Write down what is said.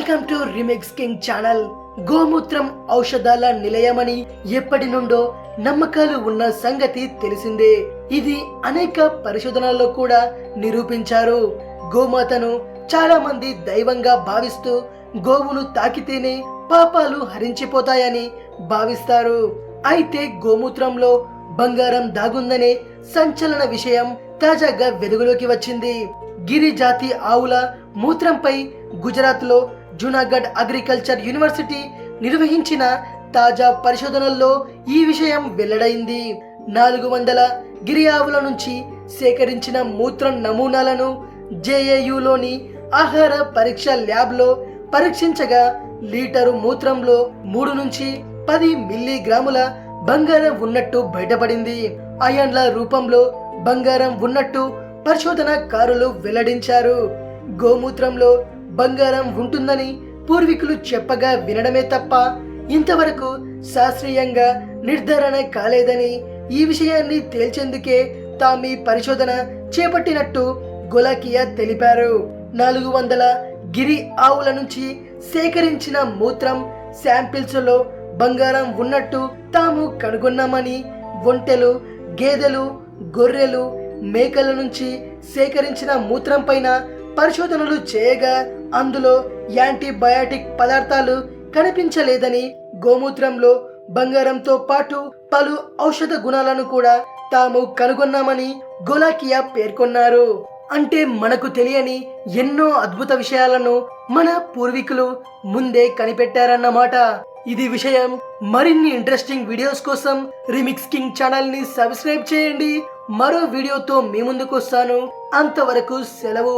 Welcome to remix king channel. గోమూత్రం ఔషధాల నిలయమని ఎప్పటి నుండో నమ్మకాలు ఉన్న సంగతి తెలిసిందే. ఇది అనేక పరిశోధనల్లో కూడా నిరూపించారు. గోమాతను చాలా మంది దైవంగా భావిస్తూ గోవును తాకితేనే పాపాలు హరించిపోతాయని భావిస్తారు. అయితే గోమూత్రంలో బంగారం దాగుందనే సంచలన విషయం తాజాగా వెలుగులోకి వచ్చింది. గిరిజాతి ఆవుల మూత్రంపై గుజరాత్ లో జూనాగఢ్ అగ్రికల్చర్ యూనివర్సిటీ నిర్వహించిన తాజా పరిశోధనల్లో ఈ విషయం వెల్లడైంది. 400 గిరి ఆవుల నుంచి సేకరించిన మూత్రం నమూనాలను జేఏయులోని ఆహార పరీక్ష ల్యాబ్ లో పరీక్షించగా లీటరు మూత్రంలో 3 నుంచి 10 మిల్లీగ్రాముల బంగారం ఉన్నట్టు బయటపడింది. అయాన్ల రూపంలో బంగారం ఉన్నట్టు పరిశోధనకారులు వెల్లడించారు. గోమూత్రంలో బంగారం ఉంటుందని పూర్వీకులు చెప్పగా వినడమే తప్ప ఇంతవరకు శాస్త్రీయంగా నిర్ధారణ కాలేదని, ఈ విషయాన్ని తేల్చేందుకే తాము పరిశోధన చేపట్టినట్టు గోలాకియా తెలిపారు. 400 గిరి ఆవుల నుంచి సేకరించిన మూత్రం శాంపిల్స్ లో బంగారం ఉన్నట్టు తాము కనుగొన్నామని, ఒంటెలు, గేదెలు, గొర్రెలు, మేకల నుంచి సేకరించిన మూత్రం పైన పరిశోధనలు చేయగా అందులో యాంటీబయాటిక్ పదార్థాలు కనిపించలేదని, గోమూత్రంలో బంగారంతో పాటు పలు ఔషధ గుణాలను కూడా తాము కనుగొన్నామని గోలాకియా పేర్కొన్నారు. అంటే మనకు తెలియని ఎన్నో అద్భుత విషయాలను మన పూర్వీకులు ముందే కనిపెట్టారన్నమాట. ఇది విషయం. మరిన్ని ఇంట్రెస్టింగ్ వీడియోస్ కోసం రీమిక్స్ కింగ్ ఛానల్ ని సబ్స్క్రైబ్ చేయండి. మరో వీడియోతో మీ ముందుకు వస్తాను. అంతవరకు సెలవు.